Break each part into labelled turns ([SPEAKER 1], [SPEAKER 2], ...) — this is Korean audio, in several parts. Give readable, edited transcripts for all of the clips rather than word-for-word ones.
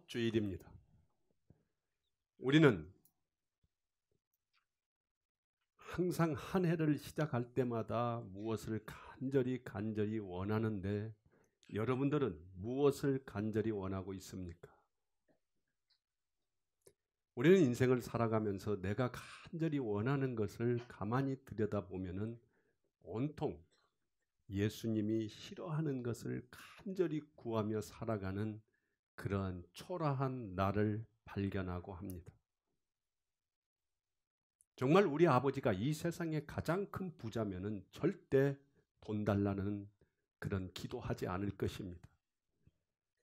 [SPEAKER 1] 주일입니다. 우리는 항상 한 해를 시작할 때마다 무엇을 간절히 원하는데 여러분들은 무엇을 간절히 원하고 있습니까? 우리는 인생을 살아가면서 내가 간절히 원하는 것을 가만히 들여다보면은 온통 예수님이 싫어하는 것을 간절히 구하며 살아가는 그러한 초라한 나를 발견하고 합니다. 정말 우리 아버지가 이 세상의 가장 큰 부자면은 절대 돈 달라는 그런 기도하지 않을 것입니다.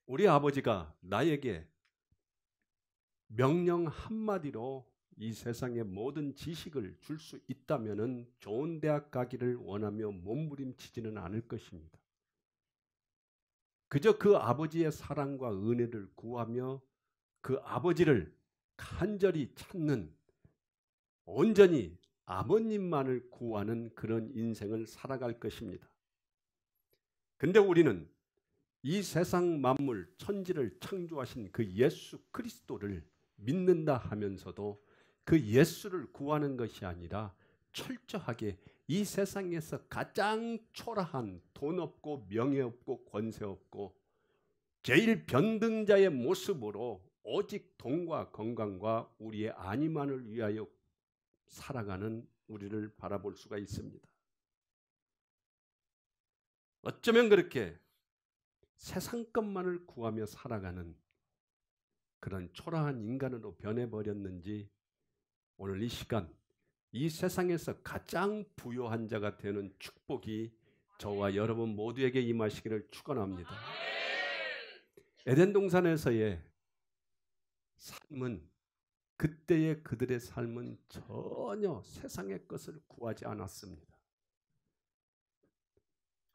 [SPEAKER 1] 우리 아버지가 나에게 명령 한마디로 이 세상의 모든 지식을 줄 수 있다면은 좋은 대학 가기를 원하며 몸부림치지는 않을 것입니다. 그저 그 아버지의 사랑과 은혜를 구하며 그 아버지를 간절히 찾는 온전히 아버님만을 구하는 그런 인생을 살아갈 것입니다. 근데 우리는 이 세상 만물 천지를 창조하신 그 예수 그리스도를 믿는다 하면서도 그 예수를 구하는 것이 아니라 철저하게 이 세상에서 가장 초라한 돈 없고 명예 없고 권세 없고 제일 변등자의 모습으로 오직 돈과 건강과 우리의 안위만을 위하여 살아가는 우리를 바라볼 수가 있습니다. 어쩌면 그렇게 세상 것만을 구하며 살아가는 그런 초라한 인간으로 변해버렸는지 오늘 이 시간 이 세상에서 가장 부유한 자가 되는 축복이 저와 여러분 모두에게 임하시기를 축원합니다. 에덴 동산에서의 삶은 그때의 그들의 삶은 전혀 세상의 것을 구하지 않았습니다.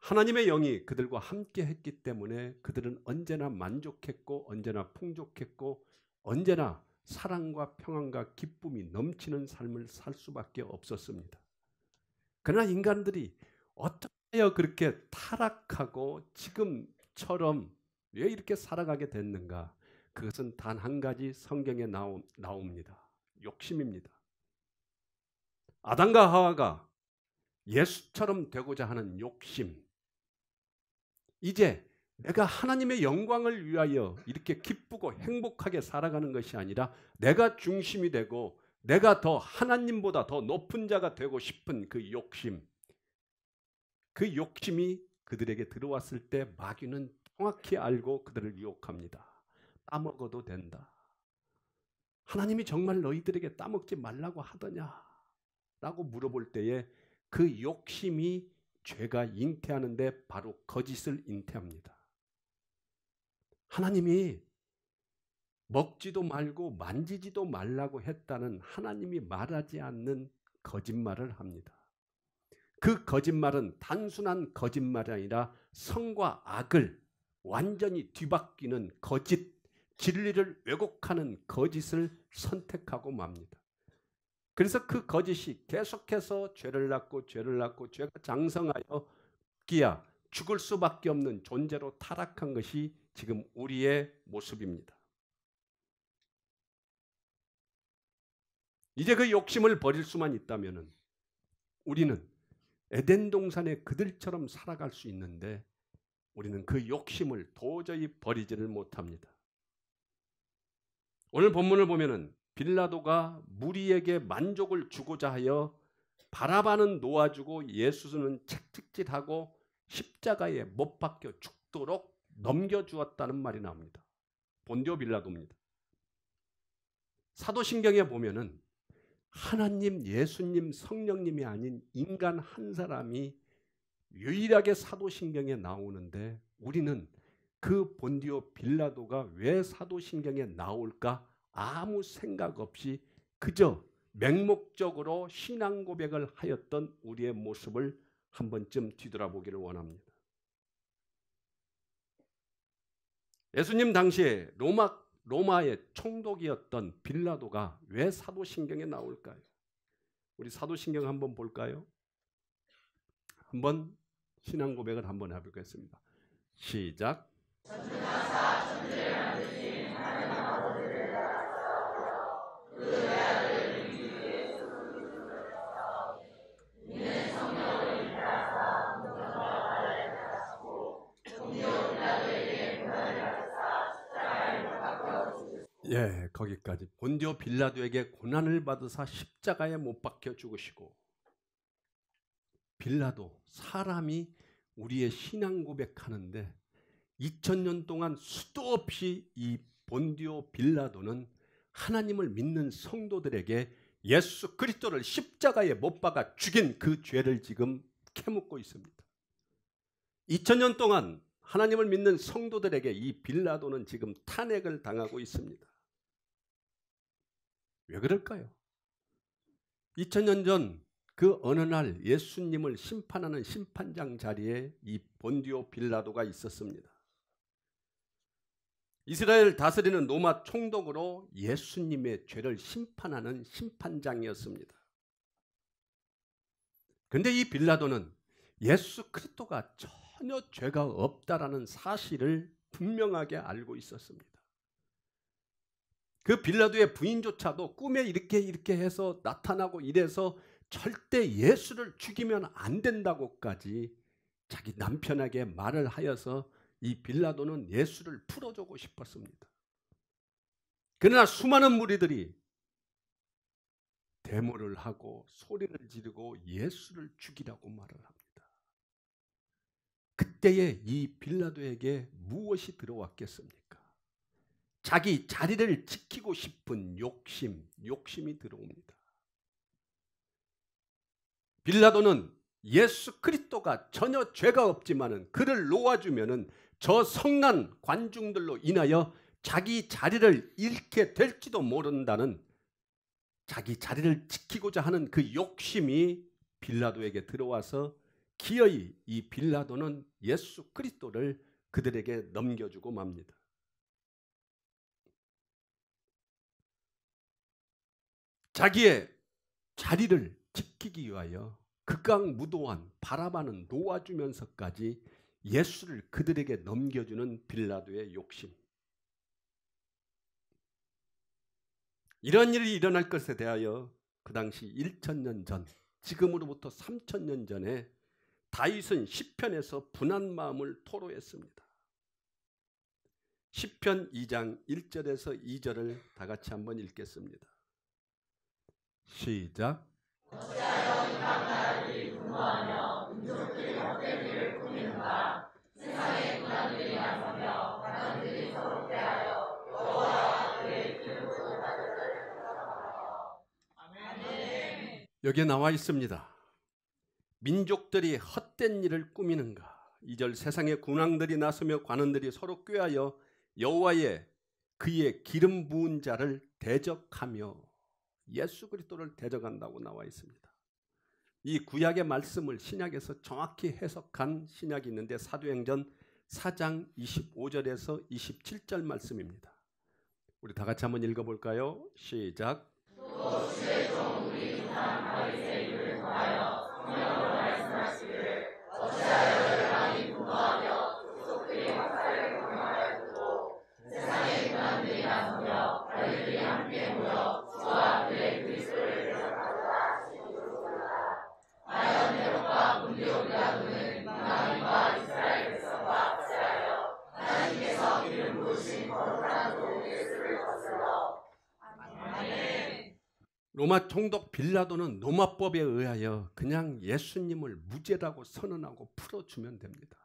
[SPEAKER 1] 하나님의 영이 그들과 함께 했기 때문에 그들은 언제나 만족했고 언제나 풍족했고 언제나 사랑과 평안과 기쁨이 넘치는 삶을 살 수밖에 없었습니다. 그러나 인간들이 어떻게 그렇게 타락하고 지금처럼 왜 이렇게 살아가게 됐는가? 그것은 단 한 가지 성경에 나옵니다. 욕심입니다. 아담과 하와가 예수처럼 되고자 하는 욕심. 이제 내가 하나님의 영광을 위하여 이렇게 기쁘고 행복하게 살아가는 것이 아니라 내가 중심이 되고 내가 더 하나님보다 더 높은 자가 되고 싶은 그 욕심. 그 욕심이 그들에게 들어왔을 때 마귀는 정확히 알고 그들을 유혹합니다. 따먹어도 된다. 하나님이 정말 너희들에게 따먹지 말라고 하더냐? 라고 물어볼 때에 그 욕심이 죄가 잉태하는데 바로 거짓을 잉태합니다. 하나님이 먹지도 말고 만지지도 말라고 했다는 하나님이 말하지 않는 거짓말을 합니다. 그 거짓말은 단순한 거짓말이 아니라 성과 악을 완전히 뒤바뀌는 거짓, 진리를 왜곡하는 거짓을 선택하고 맙니다. 그래서 그 거짓이 계속해서 죄를 낳고 죄가 장성하여 기야 죽을 수밖에 없는 존재로 타락한 것이 지금 우리의 모습입니다. 이제 그 욕심을 버릴 수만 있다면 우리는 에덴 동산의 그들처럼 살아갈 수 있는데 우리는 그 욕심을 도저히 버리지를 못합니다. 오늘 본문을 보면은 빌라도가 무리에게 만족을 주고자 하여 바라바는 놓아주고 예수는 채찍질하고 십자가에 못 박혀 죽도록 넘겨주었다는 말이 나옵니다. 본디오 빌라도입니다. 사도신경에 보면은 하나님, 예수님, 성령님이 아닌 인간 한 사람이 유일하게 사도신경에 나오는데 우리는 그 본디오 빌라도가 왜 사도신경에 나올까 아무 생각 없이 그저 맹목적으로 신앙 고백을 하였던 우리의 모습을 한 번쯤 뒤돌아보기를 원합니다. 예수님 당시에 로마의 총독이었던 빌라도가 왜 사도신경에 나올까요? 우리 사도신경 한번 볼까요? 한번 신앙 고백을 한번 해보겠습니다. 시작.
[SPEAKER 2] 천지나사 천지를 만드신 하나님
[SPEAKER 1] 예, 거기까지. 본디오 빌라도에게 고난을 받으사 십자가에 못 박혀 죽으시고, 빌라도 사람이 우리의 신앙 고백하는데 2000년 동안 수도 없이 이 본디오 빌라도는 하나님을 믿는 성도들에게 예수 그리스도를 십자가에 못 박아 죽인 그 죄를 지금 캐묻고 있습니다. 2000년 동안 하나님을 믿는 성도들에게 이 빌라도는 지금 탄핵을 당하고 있습니다. 왜 그럴까요? 2000년 전 그 어느 날 예수님을 심판하는 심판장 자리에 이 본디오 빌라도가 있었습니다. 이스라엘 다스리는 로마 총독으로 예수님의 죄를 심판하는 심판장이었습니다. 그런데 이 빌라도는 예수 그리스도가 전혀 죄가 없다라는 사실을 분명하게 알고 있었습니다. 그 빌라도의 부인조차도 꿈에 이렇게 해서 나타나고 이래서 절대 예수를 죽이면 안 된다고까지 자기 남편에게 말을 하여서 이 빌라도는 예수를 풀어주고 싶었습니다. 그러나 수많은 무리들이 데모를 하고 소리를 지르고 예수를 죽이라고 말을 합니다. 그때에 이 빌라도에게 무엇이 들어왔겠습니까? 자기 자리를 지키고 싶은 욕심이 들어옵니다. 빌라도는 예수 그리스도가 전혀 죄가 없지만은 그를 놓아주면은 저 성난 관중들로 인하여 자기 자리를 잃게 될지도 모른다는 자기 자리를 지키고자 하는 그 욕심이 빌라도에게 들어와서 기어이 이 빌라도는 예수 그리스도를 그들에게 넘겨주고 맙니다. 자기의 자리를 지키기 위하여 극악무도한 바라바는 놓아주면서까지 예수를 그들에게 넘겨주는 빌라도의 욕심. 이런 일이 일어날 것에 대하여 그 당시 1000년 전, 지금으로부터 3000년 전에 다윗은 시편에서 분한 마음을 토로했습니다. 시편 2장 1절에서 2절을 다 같이 한번 읽겠습니다. 시작. 어찌하여 이방 나라들이 분노하며 민족들이 헛된 일을 꾸미는가. 세상의 군왕들이 나서며 관원들이 서로 대하여 여호와와 그의 기름으로 다스리는 것을 아멘. 여기에 나와 있습니다. 민족들이 헛된 일을 꾸미는가. 2절 세상의 군왕들이 나서며 관원들이 서로 꾀하여 여호와의 그의 기름 부은 자를 대적하며 예수 그리스도를 대적한다고 나와 있습니다. 이 구약의 말씀을 신약에서 정확히 해석한 신약이 있는데 사도행전 4장 25절에서 27절 말씀입니다. 우리 다 같이 한번 읽어볼까요? 시작. 또 주의 종 우리 조상 다윗의 일을 통하여 성령으로 말씀하시기를 어찌하여 열방이 분노하며 족속들이 학살을 경영하였고 세상의 군왕들이 나서며 관리들이 함께 모여 주와 그의 그리스도를 대적하도다 하시니로다. 과연 헤롯과 본디오 빌라도는 민왕과 이스라엘 백성과 합세하여 하나님께서 기름 부으신 거룩한 종 예수를 거슬러 아멘. 로마 총독 빌라도는 로마법에 의하여 그냥 예수님을 무죄라고 선언하고 풀어주면 됩니다.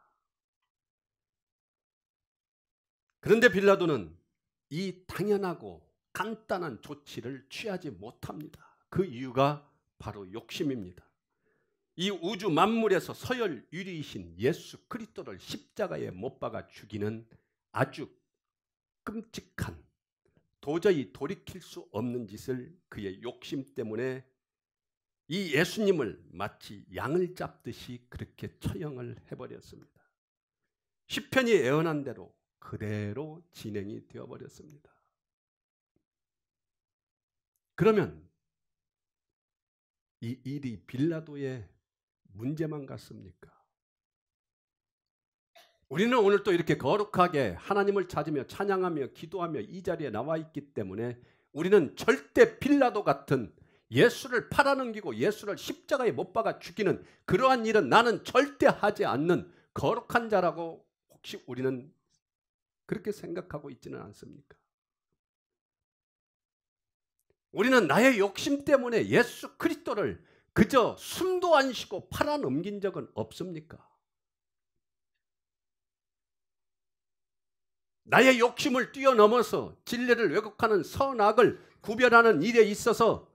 [SPEAKER 1] 그런데 빌라도는 이 당연하고 간단한 조치를 취하지 못합니다. 그 이유가 바로 욕심입니다. 이 우주 만물에서 서열 1위이신 예수 그리스도를 십자가에 못 박아 죽이는 아주 끔찍한 도저히 돌이킬 수 없는 짓을 그의 욕심 때문에 이 예수님을 마치 양을 잡듯이 그렇게 처형을 해버렸습니다. 시편이 예언한 대로 그대로 진행이 되어버렸습니다. 그러면 이 일이 빌라도의 문제만 같습니까? 우리는 오늘 또 이렇게 거룩하게 하나님을 찾으며 찬양하며 기도하며 이 자리에 나와 있기 때문에 우리는 절대 빌라도 같은 예수를 팔아넘기고 예수를 십자가에 못 박아 죽이는 그러한 일은 나는 절대 하지 않는 거룩한 자라고 혹시 우리는 그렇게 생각하고 있지는 않습니까? 우리는 나의 욕심 때문에 예수 그리스도를 그저 숨도 안 쉬고 팔아넘긴 적은 없습니까? 나의 욕심을 뛰어넘어서 진리를 왜곡하는 선악을 구별하는 일에 있어서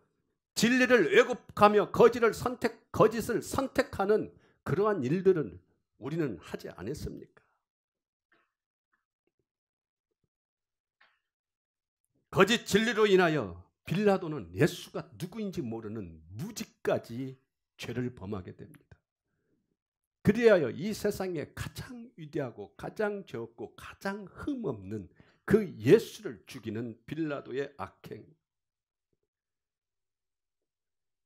[SPEAKER 1] 진리를 왜곡하며 거짓을 선택하는 그러한 일들은 우리는 하지 않았습니까? 거짓 진리로 인하여 빌라도는 예수가 누구인지 모르는 무지까지 죄를 범하게 됩니다. 그리하여 이 세상에 가장 위대하고 가장 죄 없고 가장 흠없는 그 예수를 죽이는 빌라도의 악행.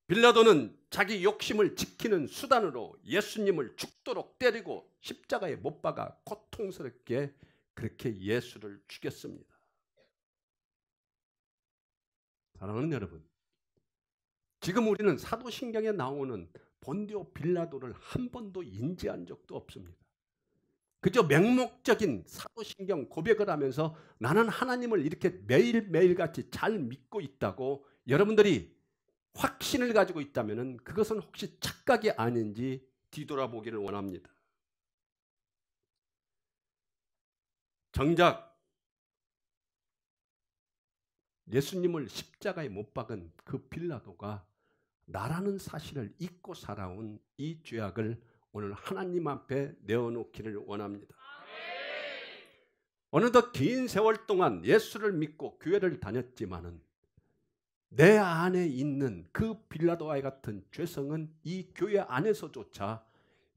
[SPEAKER 1] 빌라도는 자기 욕심을 지키는 수단으로 예수님을 죽도록 때리고 십자가에 못 박아 고통스럽게 그렇게 예수를 죽였습니다. 사랑하는 여러분, 지금 우리는 사도신경에 나오는 본디오 빌라도를 한 번도 인지한 적도 없습니다. 그저 맹목적인 사도신경 고백을 하면서 나는 하나님을 이렇게 매일매일같이 잘 믿고 있다고 여러분들이 확신을 가지고 있다면 그것은 혹시 착각이 아닌지 뒤돌아보기를 원합니다. 정작 예수님을 십자가에 못 박은 그 빌라도가 나라는 사실을 잊고 살아온 이 죄악을 오늘 하나님 앞에 내어놓기를 원합니다. 어느덧 긴 세월 동안 예수를 믿고 교회를 다녔지만은 내 안에 있는 그 빌라도와 같은 죄성은 이 교회 안에서조차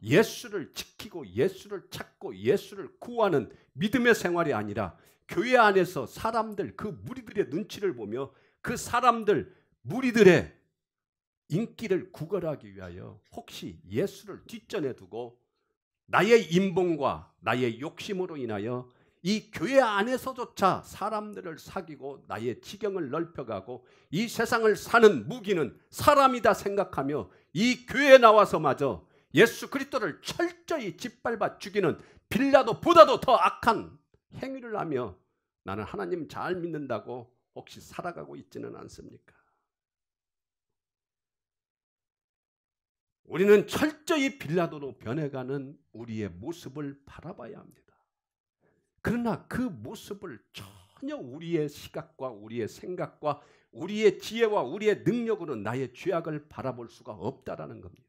[SPEAKER 1] 예수를 지키고 예수를 찾고 예수를 구하는 믿음의 생활이 아니라 교회 안에서 사람들 그 무리들의 눈치를 보며 그 사람들 무리들의 인기를 구걸하기 위하여 혹시 예수를 뒷전에 두고 나의 인봉과 나의 욕심으로 인하여 이 교회 안에서조차 사람들을 사귀고 나의 지경을 넓혀가고 이 세상을 사는 무기는 사람이다 생각하며 이 교회에 나와서마저 예수 그리스도를 철저히 짓밟아 죽이는 빌라도보다도 더 악한 행위를 하며 나는 하나님 잘 믿는다고 혹시 살아가고 있지는 않습니까? 우리는 철저히 빌라도로 변해가는 우리의 모습을 바라봐야 합니다. 그러나 그 모습을 전혀 우리의 시각과 우리의 생각과 우리의 지혜와 우리의 능력으로 나의 죄악을 바라볼 수가 없다라는 겁니다.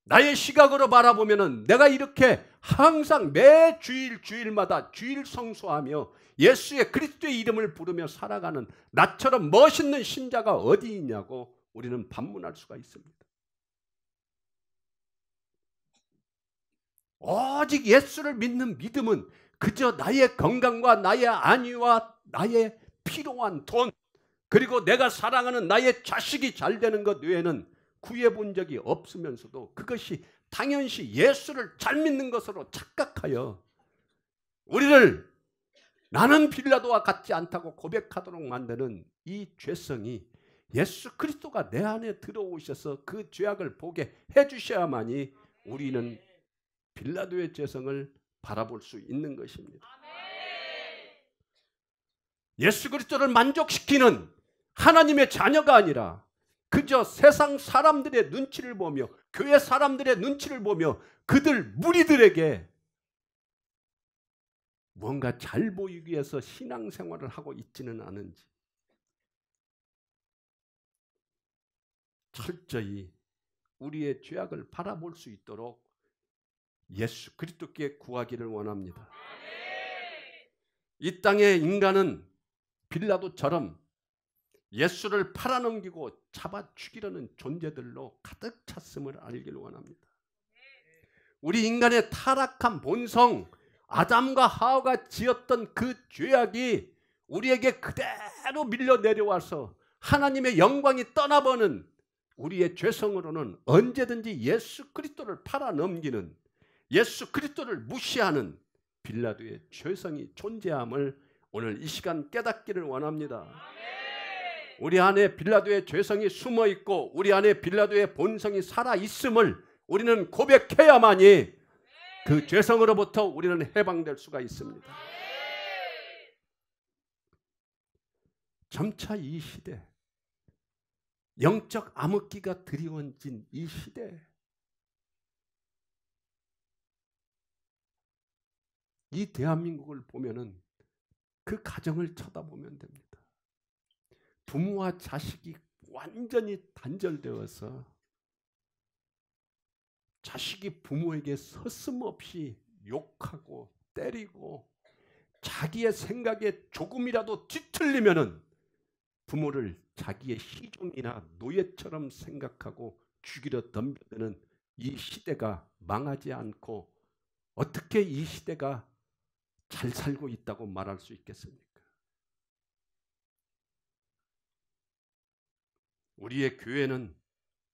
[SPEAKER 1] 나의 시각으로 바라보면은 내가 이렇게 항상 매 주일마다 주일 성수하며 예수의 그리스도의 이름을 부르며 살아가는 나처럼 멋있는 신자가 어디 있냐고 우리는 반문할 수가 있습니다. 오직 예수를 믿는 믿음은 그저 나의 건강과 나의 안위와 나의 필요한 돈 그리고 내가 사랑하는 나의 자식이 잘 되는 것 외에는 구해본 적이 없으면서도 그것이 당연시 예수를 잘 믿는 것으로 착각하여 우리를 나는 빌라도와 같지 않다고 고백하도록 만드는 이 죄성이 예수 그리스도가 내 안에 들어오셔서 그 죄악을 보게 해주셔야만이 우리는 빌라도의 죄성을 바라볼 수 있는 것입니다. 예수 그리스도를 만족시키는 하나님의 자녀가 아니라 그저 세상 사람들의 눈치를 보며 교회 사람들의 눈치를 보며 그들 무리들에게 뭔가 잘 보이기 위해서 신앙생활을 하고 있지는 않은지 철저히 우리의 죄악을 바라볼 수 있도록 예수 그리스도께 구하기를 원합니다. 이 땅의 인간은 빌라도처럼 예수를 팔아넘기고 잡아 죽이려는 존재들로 가득 찼음을 알기를 원합니다. 우리 인간의 타락한 본성, 아담과 하와가 지었던 그 죄악이 우리에게 그대로 밀려 내려와서 하나님의 영광이 떠나버는 우리의 죄성으로는 언제든지 예수 그리스도를 팔아넘기는 예수 그리스도를 무시하는 빌라도의 죄성이 존재함을 오늘 이 시간 깨닫기를 원합니다. 우리 안에 빌라도의 죄성이 숨어있고 우리 안에 빌라도의 본성이 살아있음을 우리는 고백해야만이 그 죄성으로부터 우리는 해방될 수가 있습니다. 점차 이 시대, 영적 암흑기가 드리워진 이 시대, 이 대한민국을 보면은 그 가정을 쳐다보면 됩니다. 부모와 자식이 완전히 단절되어서 자식이 부모에게 서슴없이 욕하고 때리고 자기의 생각에 조금이라도 뒤틀리면은 부모를 자기의 시종이나 노예처럼 생각하고 죽이려 덤벼드는 이 시대가 망하지 않고 어떻게 이 시대가 잘 살고 있다고 말할 수 있겠습니까? 우리의 교회는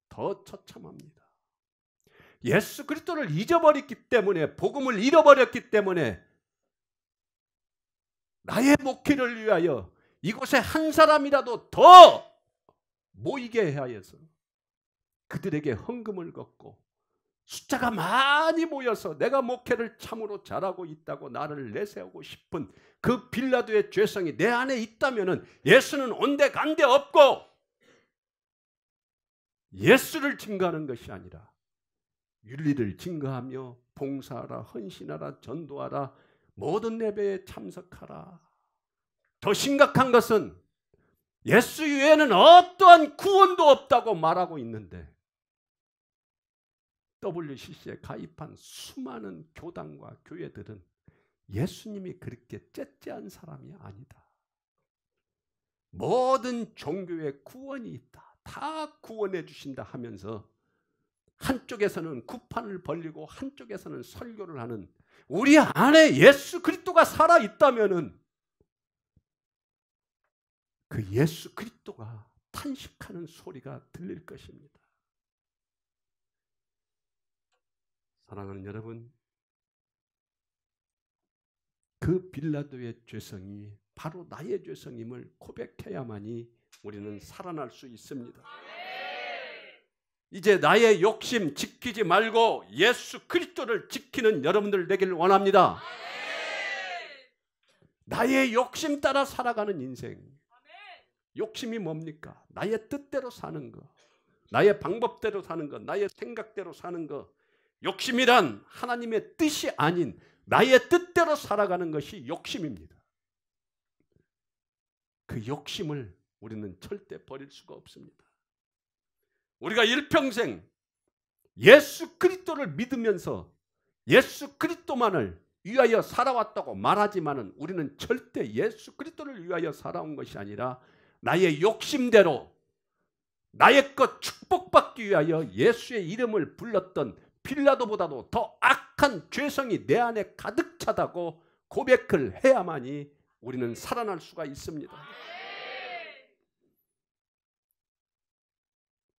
[SPEAKER 1] 더 처참합니다. 예수 그리스도를 잊어버렸기 때문에, 복음을 잃어버렸기 때문에 나의 목회를 위하여 이곳에 한 사람이라도 더 모이게 해야 해서 그들에게 헌금을 걷고 숫자가 많이 모여서 내가 목회를 참으로 잘하고 있다고 나를 내세우고 싶은 그 빌라도의 죄성이 내 안에 있다면 예수는 온데간데 없고, 예수를 증거하는 것이 아니라 윤리를 증거하며 봉사하라, 헌신하라, 전도하라, 모든 예배에 참석하라. 더 심각한 것은 예수 외에는 어떠한 구원도 없다고 말하고 있는데 WCC에 가입한 수많은 교단과 교회들은 예수님이 그렇게 째째한 사람이 아니다. 모든 종교에 구원이 있다. 다 구원해 주신다 하면서 한쪽에서는 구판을 벌리고 한쪽에서는 설교를 하는, 우리 안에 예수 그리스도가 살아있다면은 그 예수 그리스도가 탄식하는 소리가 들릴 것입니다. 사랑하는 여러분, 그 빌라도의 죄성이 바로 나의 죄성임을 고백해야만이 우리는 살아날 수 있습니다. 이제 나의 욕심 지키지 말고 예수 그리스도를 지키는 여러분들 되기를 원합니다. 나의 욕심 따라 살아가는 인생. 욕심이 뭡니까? 나의 뜻대로 사는 거, 나의 방법대로 사는 거, 나의 생각대로 사는 거. 욕심이란 하나님의 뜻이 아닌 나의 뜻대로 살아가는 것이 욕심입니다. 그 욕심을 우리는 절대 버릴 수가 없습니다. 우리가 일평생 예수 그리스도를 믿으면서 예수 그리스도만을 위하여 살아왔다고 말하지만은 우리는 절대 예수 그리스도를 위하여 살아온 것이 아니라 나의 욕심대로 나의 것 축복받기 위하여 예수의 이름을 불렀던 빌라도보다도 더 악한 죄성이 내 안에 가득 차다고 고백을 해야만이 우리는 살아날 수가 있습니다.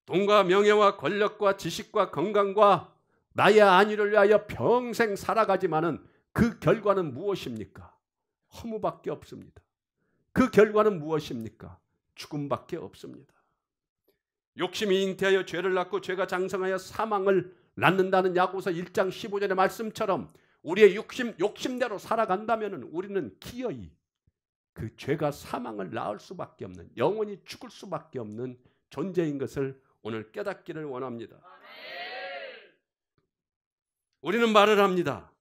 [SPEAKER 1] 돈과 명예와 권력과 지식과 건강과 나의 안위를 위하여 평생 살아가지만은 그 결과는 무엇입니까? 허무밖에 없습니다. 그 결과는 무엇입니까? 죽음밖에 없습니다. 욕심이 잉태하여 죄를 낳고 죄가 장성하여 사망을 낳는다는 야고보서 1장 15절의 말씀처럼 우리의 욕심대로 살아간다면 우리는 기어이 그 죄가 사망을 낳을 수밖에 없는, 영원히 죽을 수밖에 없는 존재인 것을 오늘 깨닫기를 원합니다. 우리는 말을 합니다.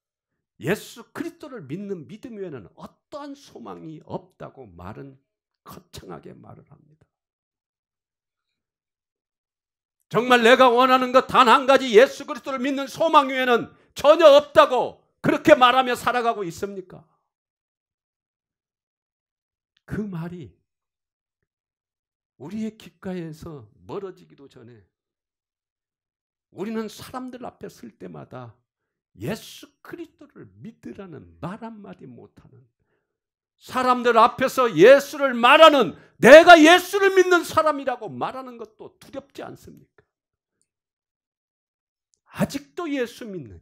[SPEAKER 1] 예수 그리스도를 믿는 믿음 외에는 어떠한 소망이 없다고 말은 거창하게 말을 합니다. 정말 내가 원하는 것 단 한 가지 예수 그리스도를 믿는 소망 외에는 전혀 없다고 그렇게 말하며 살아가고 있습니까? 그 말이 우리의 귓가에서 멀어지기도 전에 우리는 사람들 앞에 설 때마다 예수 그리스도를 믿으라는 말 한마디 못하는, 사람들 앞에서 예수를 말하는, 내가 예수를 믿는 사람이라고 말하는 것도 두렵지 않습니까? 아직도 예수 믿느냐?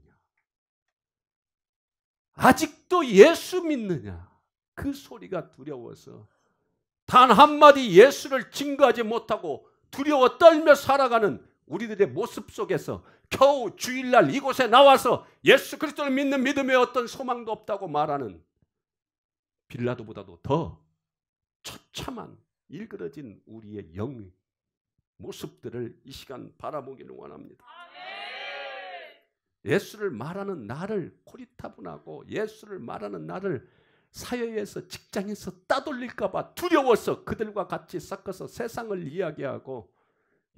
[SPEAKER 1] 아직도 예수 믿느냐? 그 소리가 두려워서 단 한마디 예수를 증거하지 못하고 두려워 떨며 살아가는 우리들의 모습 속에서 겨우 주일날 이곳에 나와서 예수 그리스도를 믿는 믿음에 어떤 소망도 없다고 말하는 빌라도보다도 더 처참한 일그러진 우리의 영 모습들을 이 시간 바라보기를 원합니다. 예수를 말하는 나를 고리타분하고 예수를 말하는 나를 사회에서 직장에서 따돌릴까 봐 두려워서 그들과 같이 섞어서 세상을 이야기하고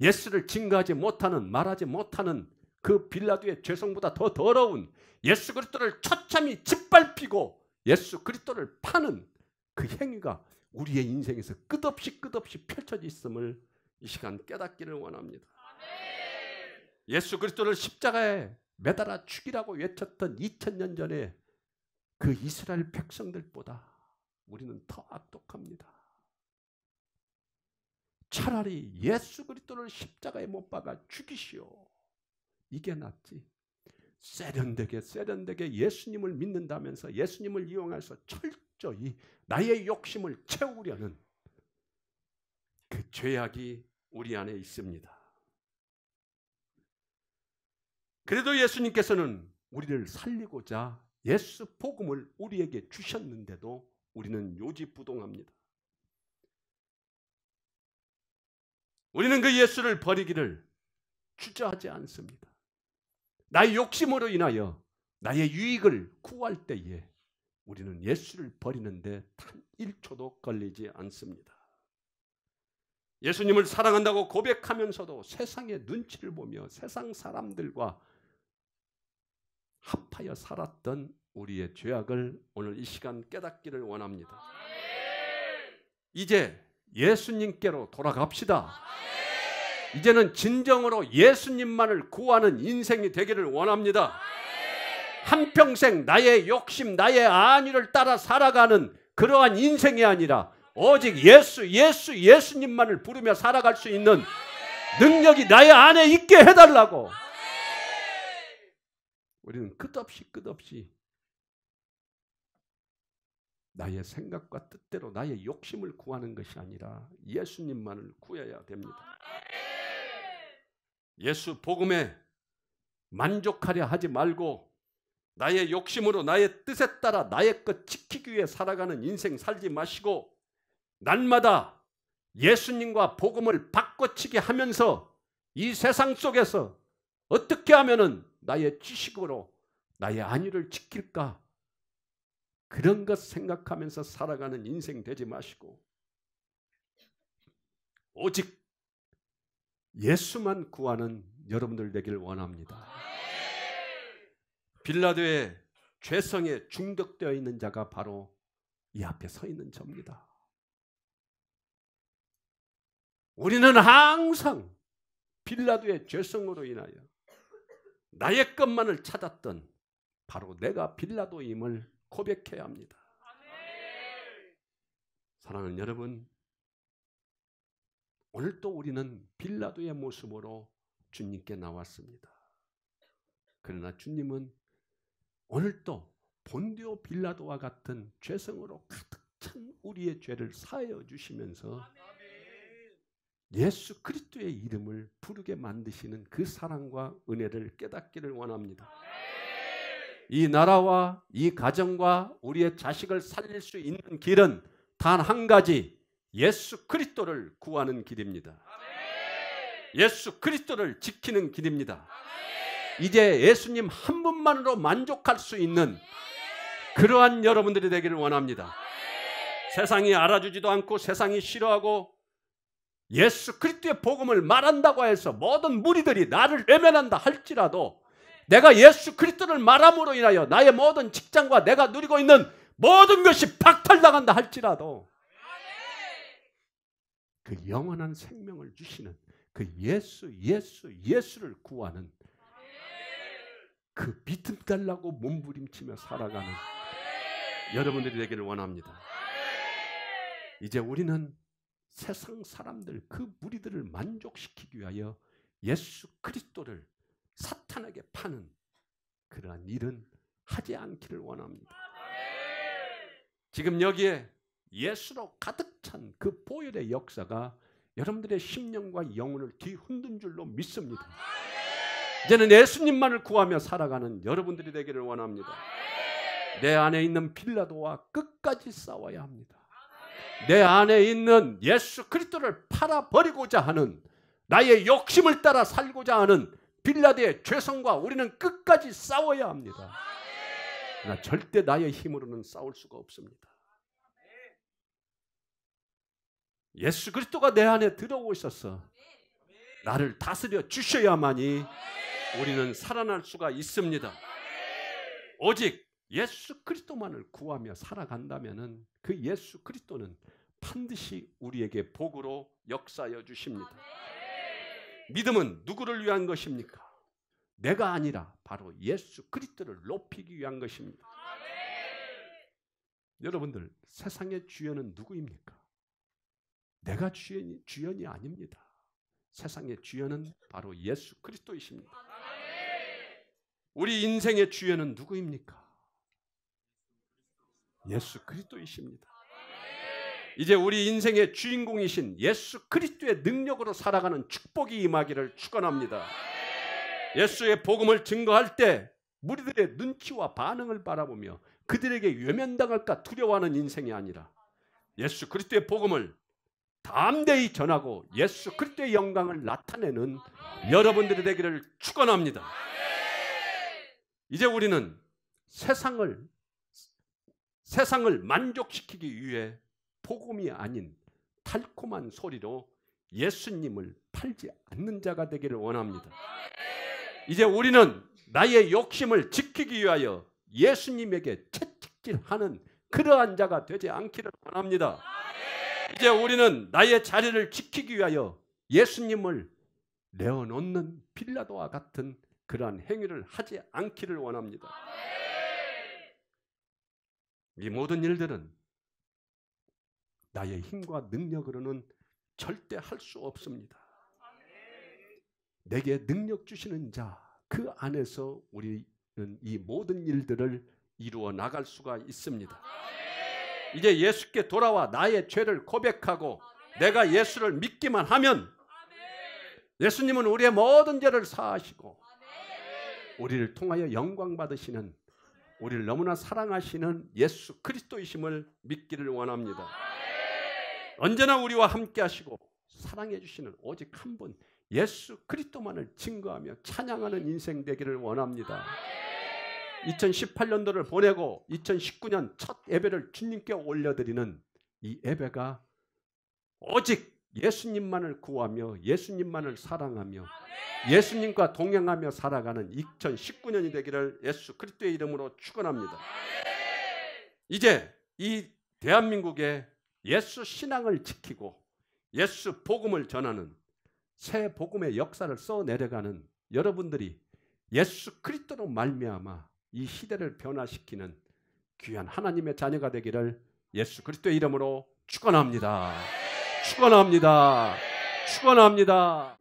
[SPEAKER 1] 예수를 증거하지 못하는 말하지 못하는 그 빌라도의 죄성보다 더 더러운 예수 그리스도를 처참히 짓밟히고 예수 그리스도를 파는 그 행위가 우리의 인생에서 끝없이 펼쳐져 있음을 이 시간 깨닫기를 원합니다. 예수 그리스도를 십자가에 매달아 죽이라고 외쳤던 2000년 전에 그 이스라엘 백성들보다 우리는 더 악독합니다. 차라리 예수 그리스도를 십자가에 못 박아 죽이시오. 이게 낫지. 세련되게 예수님을 믿는다면서 예수님을 이용해서 철저히 나의 욕심을 채우려는 그 죄악이 우리 안에 있습니다. 그래도 예수님께서는 우리를 살리고자 예수 복음을 우리에게 주셨는데도 우리는 요지부동합니다. 우리는 그 예수를 버리기를 주저하지 않습니다. 나의 욕심으로 인하여 나의 유익을 구할 때에 우리는 예수를 버리는데 단 1초도 걸리지 않습니다. 예수님을 사랑한다고 고백하면서도 세상의 눈치를 보며 세상 사람들과 합하여 살았던 우리의 죄악을 오늘 이 시간 깨닫기를 원합니다. 이제 예수님께로 돌아갑시다. 이제는 진정으로 예수님만을 구하는 인생이 되기를 원합니다. 한평생 나의 욕심, 나의 안위를 따라 살아가는 그러한 인생이 아니라 오직 예수님만을 부르며 살아갈 수 있는 능력이 나의 안에 있게 해달라고. 우리는 끝없이 나의 생각과 뜻대로 나의 욕심을 구하는 것이 아니라 예수님만을 구해야 됩니다. 예수 복음에 만족하려 하지 말고 나의 욕심으로 나의 뜻에 따라 나의 것 지키기 위해 살아가는 인생 살지 마시고 날마다 예수님과 복음을 바꿔치기 하면서 이 세상 속에서 어떻게 하면은 나의 지식으로 나의 안위를 지킬까? 그런 것 생각하면서 살아가는 인생 되지 마시고 오직 예수만 구하는 여러분들 되길 원합니다. 빌라도의 죄성에 중독되어 있는 자가 바로 이 앞에 서 있는 저입니다. 우리는 항상 빌라도의 죄성으로 인하여 나의 것만을 찾았던 바로 내가 빌라도임을 고백해야 합니다. 사랑하는 여러분, 오늘도 우리는 빌라도의 모습으로 주님께 나왔습니다. 그러나 주님은 오늘도 본디오 빌라도와 같은 죄성으로 가득 찬 우리의 죄를 사하여 주시면서 예수 그리스도의 이름을 부르게 만드시는 그 사랑과 은혜를 깨닫기를 원합니다. 이 나라와 이 가정과 우리의 자식을 살릴 수 있는 길은 단 한 가지, 예수 그리스도를 구하는 길입니다. 예수 그리스도를 지키는 길입니다. 이제 예수님 한 분만으로 만족할 수 있는 그러한 여러분들이 되기를 원합니다. 세상이 알아주지도 않고 세상이 싫어하고 예수 그리스도의 복음을 말한다고 해서 모든 무리들이 나를 외면한다 할지라도 내가 예수 그리스도를 말함으로 인하여 나의 모든 직장과 내가 누리고 있는 모든 것이 박탈당한다 할지라도 그 영원한 생명을 주시는 그 예수를 구하는 그 믿음 달라고 몸부림치며 살아가는 여러분들이 되기를 원합니다. 이제 우리는 세상 사람들 그 무리들을 만족시키기 위하여 예수 그리스도를 사탄에게 파는 그러한 일은 하지 않기를 원합니다. 지금 여기에 예수로 가득 찬 그 보혈의 역사가 여러분들의 심령과 영혼을 뒤흔든 줄로 믿습니다. 이제는 예수님만을 구하며 살아가는 여러분들이 되기를 원합니다. 내 안에 있는 빌라도와 끝까지 싸워야 합니다. 내 안에 있는 예수 그리스도를 팔아버리고자 하는, 나의 욕심을 따라 살고자 하는 빌라도의 죄성과 우리는 끝까지 싸워야 합니다. 그러나 절대 나의 힘으로는 싸울 수가 없습니다. 예수 그리스도가 내 안에 들어오셔서 나를 다스려 주셔야만이 우리는 살아날 수가 있습니다. 오직 예수 그리스도만을 구하며 살아간다면 그 예수 그리스도는 반드시 우리에게 복으로 역사하여 주십니다. 믿음은 누구를 위한 것입니까? 내가 아니라 바로 예수 그리스도를 높이기 위한 것입니다. 여러분들, 세상의 주연은 누구입니까? 내가 주연이 아닙니다. 세상의 주연은 바로 예수 그리스도이십니다. 우리 인생의 주연은 누구입니까? 예수 그리스도이십니다. 이제 우리 인생의 주인공이신 예수 그리스도의 능력으로 살아가는 축복이 임하기를 축원합니다. 예수의 복음을 증거할 때 무리들의 눈치와 반응을 바라보며 그들에게 외면당할까 두려워하는 인생이 아니라 예수 그리스도의 복음을 담대히 전하고 예수 그리스도의 영광을 나타내는 여러분들이 되기를 축원합니다. 이제 우리는 세상을 만족시키기 위해 복음이 아닌 달콤한 소리로 예수님을 팔지 않는 자가 되기를 원합니다. 이제 우리는 나의 욕심을 지키기 위하여 예수님에게 채찍질하는 그러한 자가 되지 않기를 원합니다. 이제 우리는 나의 자리를 지키기 위하여 예수님을 내어놓는 빌라도와 같은 그러한 행위를 하지 않기를 원합니다. 이 모든 일들은 나의 힘과 능력으로는 절대 할 수 없습니다. 내게 능력 주시는 자, 그 안에서 우리는 이 모든 일들을 이루어 나갈 수가 있습니다. 이제 예수께 돌아와 나의 죄를 고백하고 내가 예수를 믿기만 하면 예수님은 우리의 모든 죄를 사하시고 우리를 통하여 영광 받으시는, 우리를 너무나 사랑하시는 예수 그리스도이심을 믿기를 원합니다. 언제나 우리와 함께 하시고 사랑해 주시는 오직 한 분 예수 그리스도만을 증거하며 찬양하는 인생 되기를 원합니다. 2018년도를 보내고 2019년 첫 예배를 주님께 올려드리는 이 예배가 오직 예수님만을 구하며 예수님만을 사랑하며 예수님과 동행하며 살아가는 2019년이 되기를 예수 그리스도의 이름으로 축원합니다. 이제 이 대한민국의 예수 신앙을 지키고 예수 복음을 전하는 새 복음의 역사를 써내려가는 여러분들이 예수 그리스도로 말미암아 이 시대를 변화시키는 귀한 하나님의 자녀가 되기를 예수 그리스도의 이름으로 축원합니다. 축원합니다. 축원합니다.